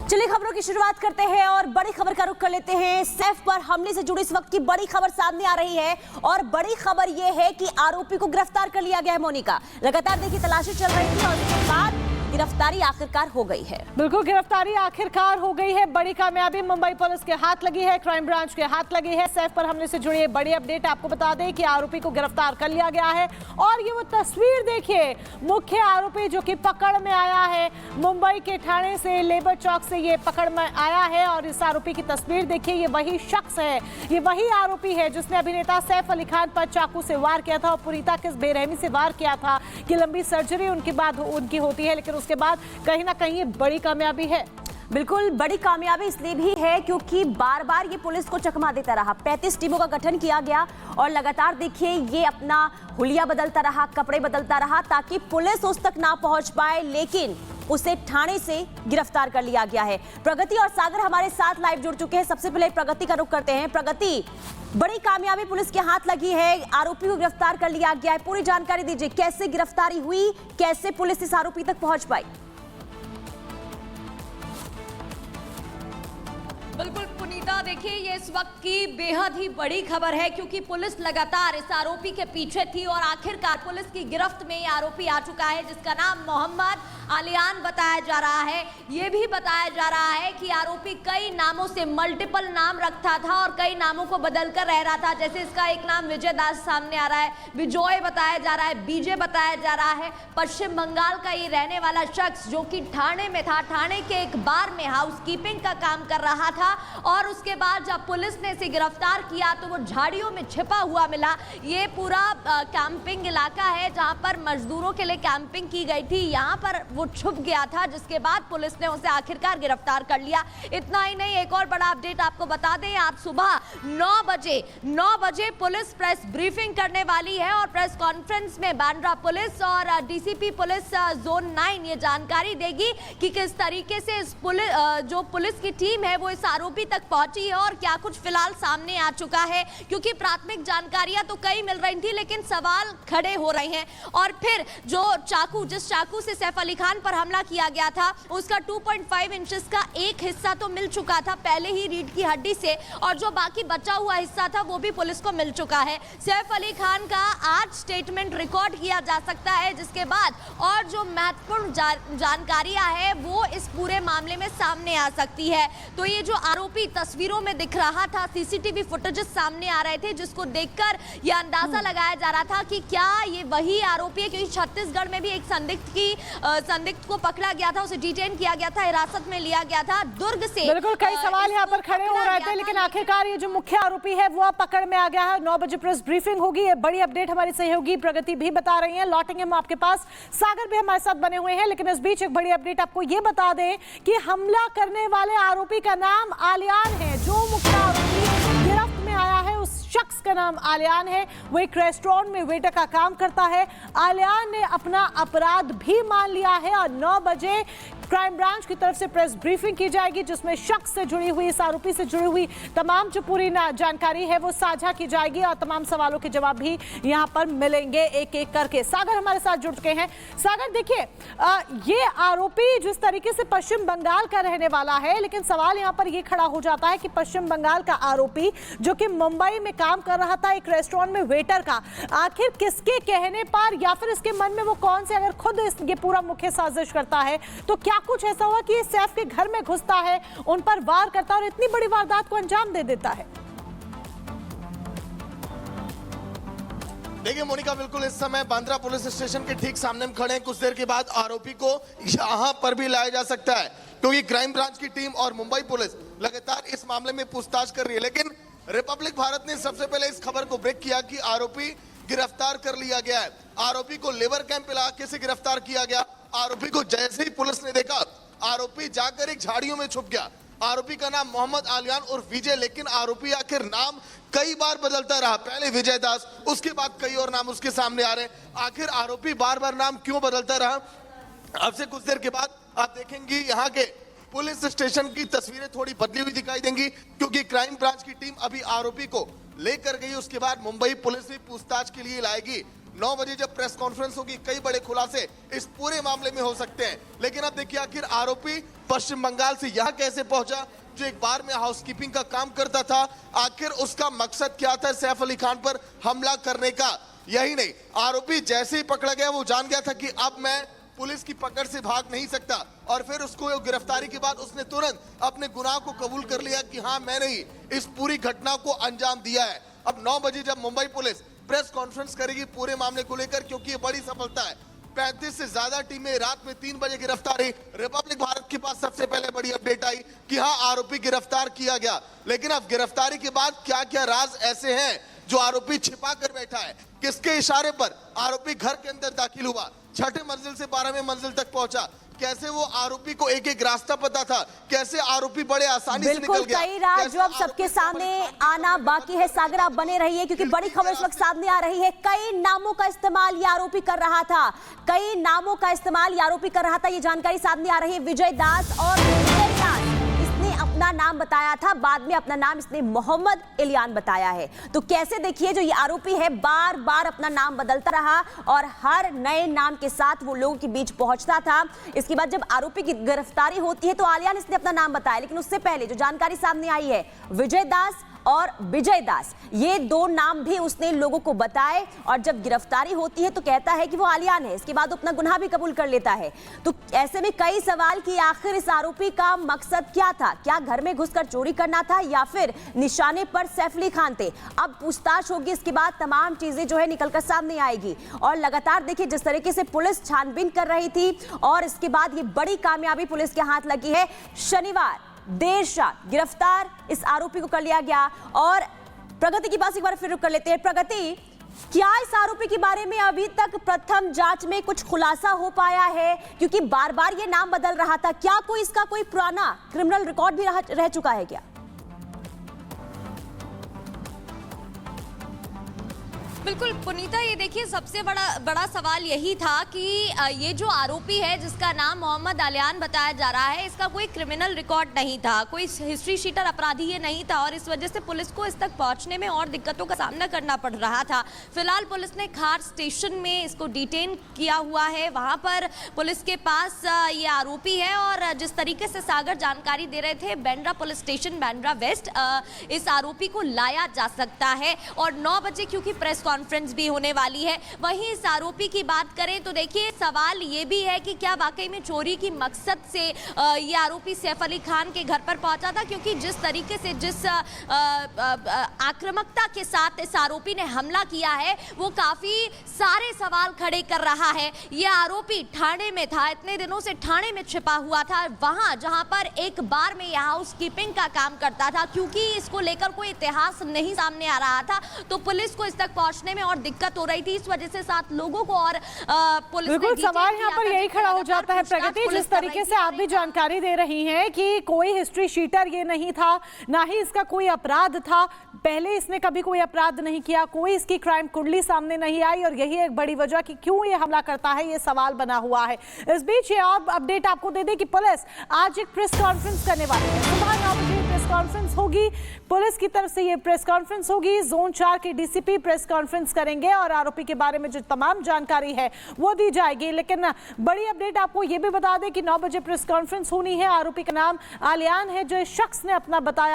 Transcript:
चलिए खबरों की शुरुआत करते हैं और बड़ी खबर का रुख कर लेते हैं। सैफ पर हमले से जुड़ी इस वक्त की बड़ी खबर सामने आ रही है और बड़ी खबर यह है कि आरोपी को गिरफ्तार कर लिया गया है। मोनिका, लगातार देखिए तलाशी चल रही थी और उसके बाद गिरफ्तारी आखिरकार हो गई है। बिल्कुल, गिरफ्तारी आखिरकार हो गई है। बड़ी कामयाबी मुंबई पुलिस के हाथ लगी है, क्राइम ब्रांच के हाथ लगी है। सैफ पर हमले से जुड़ी बड़ी अपडेट आपको बता दें कि आरोपी को गिरफ्तार कर लिया गया है और ये वो तस्वीर देखिए, मुख्य आरोपी जो कि पकड़ में आया है मुंबई के थाने से, लेबर चौक से ये पकड़ में आया है और इस आरोपी की तस्वीर देखिए। ये वही शख्स है, ये वही आरोपी है जिसने अभिनेता सैफ अली खान पर चाकू से वार किया था और पुनीता किस बेरहमी से वार किया था कि लंबी सर्जरी उनकी बाद उनकी होती है, लेकिन उसके बाद कहीं ना कहीं ये बड़ी कामयाबी है। बिल्कुल, बड़ी कामयाबी इसलिए भी है क्योंकि बार बार ये पुलिस को चकमा देता रहा। 35 टीमों का गठन किया गया और लगातार देखिए ये अपना हुलिया बदलता रहा, कपड़े बदलता रहा ताकि पुलिस उस तक ना पहुंच पाए, लेकिन उसे थाने से गिरफ्तार कर लिया गया है। प्रगति और सागर हमारे साथ लाइव जुड़ चुके हैं। सबसे पहले प्रगति का रुख करते हैं। प्रगति, बड़ी कामयाबी पुलिस के हाथ लगी है, आरोपी को गिरफ्तार कर लिया गया है। पूरी जानकारी दीजिए, कैसे गिरफ्तारी हुई, कैसे पुलिस इस आरोपी तक पहुंच पाई? बिल्कुल पुनीता, देखिए ये इस वक्त की बेहद ही बड़ी खबर है क्योंकि पुलिस लगातार इस आरोपी के पीछे थी और आखिरकार पुलिस की गिरफ्त में ये आरोपी आ चुका है जिसका नाम मोहम्मद आलियान बताया जा रहा है। ये भी बताया जा रहा है कि आरोपी कई नामों से मल्टीपल नाम रखता था और कई नामों को बदलकर रह रहा था। जैसे इसका एक नाम विजय दास सामने आ रहा है, विजय बताया जा रहा है, बीजे बताया जा रहा है। पश्चिम बंगाल का ये रहने वाला शख्स जो कि ठाणे में था, ठाणे के एक बार में हाउसकीपिंग का काम कर रहा था और उसके बाद जब पुलिस ने इसे गिरफ्तार किया तो वो झाड़ियों में छिपा हुआ मिला। ये पूरा कैंपिंग इलाका है जहां पर मजदूरों के लिए कैंपिंग की गई थी, यहाँ पर वो छुप गया था जिसके बाद पुलिस ने उसे आखिरकार गिरफ्तार कर लिया। इतना ही नहीं, एक और बड़ा अपडेट आपको बता दें, आज सुबह 9 बजे पुलिस प्रेस ब्रीफिंग करने वाली है और प्रेस कॉन्फ्रेंस में बांद्रा पुलिस और डीसीपी पुलिस जोन 9 ये जानकारी देगी कि किस तरीके से इस जो पुलिस की टीम है वो इस आरोपी तक पहुंची है और क्या कुछ फिलहाल सामने आ चुका है। क्योंकि प्राथमिक जानकारियां तो कई मिल रही थी लेकिन सवाल खड़े हो रहे हैं। और फिर जो जिस चाकू से सैफ अली खान पर हमला किया गया था उसका 2.5 इंचेस का एक हिस्सा तो मिल चुका था पहले ही रीढ़ की हड्डी से, और जो बाकी बचा हुआ हिस्सा था वो भी पुलिस को मिल चुका है। सैफ अली खान का आज स्टेटमेंट रिकॉर्ड किया जा सकता है जिसके बाद और जो महत्वपूर्ण जानकारियां है वो इस पूरे मामले में सामने आ सकती है। तो ये जो आरोपी तस्वीरों में दिख रहा था, सीसीटीवी फुटेजेस सामने आ रहे थे जिसको देखकर यह अंदाजा लगाया जा रहा था कि क्या ये वही आरोपी है, क्योंकि छत्तीसगढ़ में भी एक संदिग्ध को पकड़ा गया था, उसे डिटेन किया गया था, हिरासत में लिया गया था दुर्ग से। बिल्कुल, कई सवाल यहाँ पर खड़े हो रहे थे लेकिन आखिरकार ये जो मुख्य आरोपी है वो अब पकड़ में आ गया है। 9 बजे प्रेस ब्रीफिंग होगी। ये बड़ी अपडेट हमारी सहयोगी प्रगति भी बता रही है। लौटेंगे हम आपके पास, सागर भी हमारे साथ बने हुए हैं, लेकिन इस बीच एक बड़ी अपडेट आपको ये बता दें कि हमला करने वाले आरोपी का नाम आलियान है। जो मुख्य आरोपी गिरफ्त में आया है उस शख्स का नाम आलियान है, वो एक रेस्टोरेंट में वेटर का काम करता है। आलियान ने अपना अपराध भी मान लिया है और 9 बजे क्राइम ब्रांच की तरफ से प्रेस ब्रीफिंग की जाएगी जिसमें शख्स से जुड़ी हुई, इस आरोपी से जुड़ी हुई तमाम जो पूरी जानकारी है वो साझा की जाएगी और तमाम सवालों के जवाब भी यहां पर मिलेंगे एक एक करके। सागर हमारे साथ जुड़ चुके हैं। सागर, देखिए ये आरोपी जिस तरीके से पश्चिम बंगाल का रहने वाला है, लेकिन सवाल यहां पर यह खड़ा हो जाता है कि पश्चिम बंगाल का आरोपी जो कि मुंबई में काम कर रहा था एक रेस्टोरेंट में वेटर का, आखिर किसके कहने पर या फिर इसके मन में वो कौन से, अगर खुद ये पूरा मुख्य साजिश करता है तो क्या कुछ ऐसा हुआ कि ये सैफ के घर में घुसता है, उन पर वार करता है और इतनी बड़ी वारदात को अंजाम दे देता है? देखिए मोनिका, बिल्कुल इस समय बांद्रा पुलिस स्टेशन के ठीक सामने हम खड़े हैं। कुछ देर के बाद आरोपी को यहाँ पर भी लाया जा सकता है क्योंकि क्राइम ब्रांच की टीम और मुंबई पुलिस लगातार इस मामले में पूछताछ कर रही है। लेकिन रिपब्लिक भारत ने सबसे पहले इस खबर को ब्रेक किया कि आरोपी गिरफ्तार कर लिया गया है। आरोपी को लेबर कैंप इलाके से गिरफ्तार किया गया। आरोपी को जैसे ही पुलिस ने देखा, आरोपी जाकर एक झाड़ियों में छुप गया। आरोपी का नाम मोहम्मद आलियान और विजय, लेकिन आरोपी आखिर नाम कई बार बदलता रहा। पहले विजय दास, उसके बाद कई और नाम उसके सामने आ रहे हैं। आखिर आरोपी बार बार नाम क्यों बदलता रहा? अब से कुछ देर के बाद आप देखेंगे यहाँ के पुलिस स्टेशन की तस्वीरें थोड़ी बदली हुई दिखाई देंगी क्योंकि क्राइम ब्रांच की टीम अभी आरोपी को लेकर गई। उसके बाद मुंबई पुलिस भी पूछताछ के लिए लाएगी। 9 बजे जब प्रेस कॉन्फ्रेंस होगी कई बड़े खुलासे इस पूरे मामले में हो सकते हैं। लेकिन अब देखिए आखिर आरोपी पश्चिम बंगाल से यहाँ कैसे पहुंचा, जो एक बार में हाउसकीपिंग का काम करता था, आखिर उसका मकसद क्या था सैफ अली खान पर हमला करने का। यही नहीं, आरोपी जैसे ही पकड़ा गया वो जान गया था कि अब मैं पुलिस की पकड़ से भाग नहीं सकता, और फिर उसको गिरफ्तारी के बाद उसने तुरंत अपने गुनाह को कबूल कर लिया कि हाँ मैंने ही इस पूरी घटना को अंजाम दिया है। अब 9 बजे जब मुंबई पुलिस प्रेस कॉन्फ्रेंस करेगी पूरे मामले को लेकर, क्योंकि ये बड़ी सफलता है। 35 से ज्यादा टीमें रात में 3 बजे गिरफ्तारी। रिपब्लिक भारत के पास सबसे पहले बड़ी अपडेट आई कि हाँ आरोपी गिरफ्तार किया गया। लेकिन अब गिरफ्तारी के बाद क्या क्या राज ऐसे हैं जो आरोपी छिपा कर बैठा है, किसके इशारे पर आरोपी घर के अंदर दाखिल हुआ, 6ठे मंजिल से 12वें मंजिल तक पहुंचा, कैसे वो आरोपी को एक एक रास्ता पता था, कैसे आरोपी बड़े आसानी से निकल गया। कई राज जो अब सबके सामने आना बाकी है। सागर आप बने रहिए क्योंकि बड़ी खबर इस वक्त सामने आ रही है। कई नामों का इस्तेमाल ये आरोपी कर रहा था, कई नामों का इस्तेमाल ये आरोपी कर रहा था। ये जानकारी सामने आ रही है। विजय दास और विजय दास इसने अपना नाम बताया था, बाद में अपना नाम इसने मोहम्मद इलियान बताया है। तो कैसे देखिए जो ये आरोपी है बार बार अपना नाम बदलता रहा और हर नए नाम के साथ वो लोगों के बीच पहुंचता था। इसके बाद जब आरोपी की गिरफ्तारी होती है तो आलियान इसने अपना नाम बताया, लेकिन उससे पहले जो जानकारी सामने आई है विजय दास और विजय दास, ये 2 नाम भी उसने लोगों को बताए, और जब गिरफ्तारी होती है तो कहता है कि वो आलियान है। इसके बाद अपना गुनाह भी कबूल कर लेता है। तो ऐसे में कई सवाल कि आखिर इस आरोपी का मकसद क्या था, क्या घर में घुसकर चोरी करना था या फिर निशाने पर सैफ अली खान थे। अब पूछताछ होगी, इसके बाद तमाम चीजें जो है निकलकर सामने आएगी। और लगातार देखिए जिस तरीके से पुलिस छानबीन कर रही थी और इसके बाद ये बड़ी कामयाबी पुलिस के हाथ लगी है। शनिवार देर शाम गिरफ्तार इस आरोपी को कर लिया गया। और प्रगति की बात एक बार फिर रुक कर लेते हैं। प्रगति, क्या इस आरोपी के बारे में अभी तक प्रथम जांच में कुछ खुलासा हो पाया है, क्योंकि बार बार ये नाम बदल रहा था। क्या कोई इसका कोई पुराना क्रिमिनल रिकॉर्ड भी रह चुका है क्या? बिल्कुल पुनीता, ये देखिए सबसे बड़ा सवाल यही था कि ये जो आरोपी है जिसका नाम मोहम्मद आलियान बताया जा रहा है, इसका कोई क्रिमिनल रिकॉर्ड नहीं था, कोई हिस्ट्री शीटर अपराधी ये नहीं था, और इस वजह से पुलिस को इस तक पहुंचने में और दिक्कतों का सामना करना पड़ रहा था। फिलहाल पुलिस ने खार स्टेशन में इसको डिटेन किया हुआ है, वहां पर पुलिस के पास ये आरोपी है। और जिस तरीके से सागर जानकारी दे रहे थे, Bandra police station Bandra west इस आरोपी को लाया जा सकता है। और 9 बजे क्योंकि प्रेस कॉन्फ्रेंस भी होने वाली है। वहीं इस आरोपी की बात करें तो देखिए सवाल ये भी है कि क्या वाकई में चोरी की मकसद से ये आरोपी सैफ अली खान के घर पर पहुंचा था, क्योंकि जिस तरीके से जिस आक्रामकता के साथ इस आरोपी ने हमला किया है वो काफी सारे सवाल खड़े कर रहा है। ये आरोपी ठाणे में था, इतने दिनों से ठाणे में छिपा हुआ था, वहां जहां पर एक बार में यह हाउस कीपिंग का काम करता था। क्योंकि इसको लेकर कोई इतिहास नहीं सामने आ रहा था तो पुलिस को इस तक पहुंचने में और दिक्कत हो रही थी, इस वजह से 7 लोगों को और पुलिस बिल्कुल सवाल यहाँ पर यही खड़ा हो जाता है प्रगति, जिस तरीके से आप भी जानकारी दे रही हैं कि कोई हिस्ट्री शीटर ये नहीं था, ना ही इसका कोई अपराध था, पहले इसने कभी कोई अपराध नहीं किया, कोई इसकी क्राइम कुंडली सामने नहीं आई, और यही एक बड़ी वजह कि क्यों ये हमला करता है, ये सवाल बना हुआ है। इस बीच ये और अपडेट आपको दे दें कि पुलिस आज एक प्रेस कॉन्फ्रेंस करने वाली है। सुबह 9 बजे प्रेस कॉन्फ्रेंस होगी, पुलिस की तरफ से ये प्रेस कॉन्फ्रेंस होगी। जोन 4 के डीसीपी प्रेस कॉन्फ्रेंस करेंगे और आरोपी के बारे में जो तमाम जानकारी है वो दी जाएगी। लेकिन बड़ी अपडेट आपको ये भी बता दें कि 9 बजे प्रेस कॉन्फ्रेंस होनी है। आरोपी का नाम आलियान है, जो इस शख्स ने अपना बताया।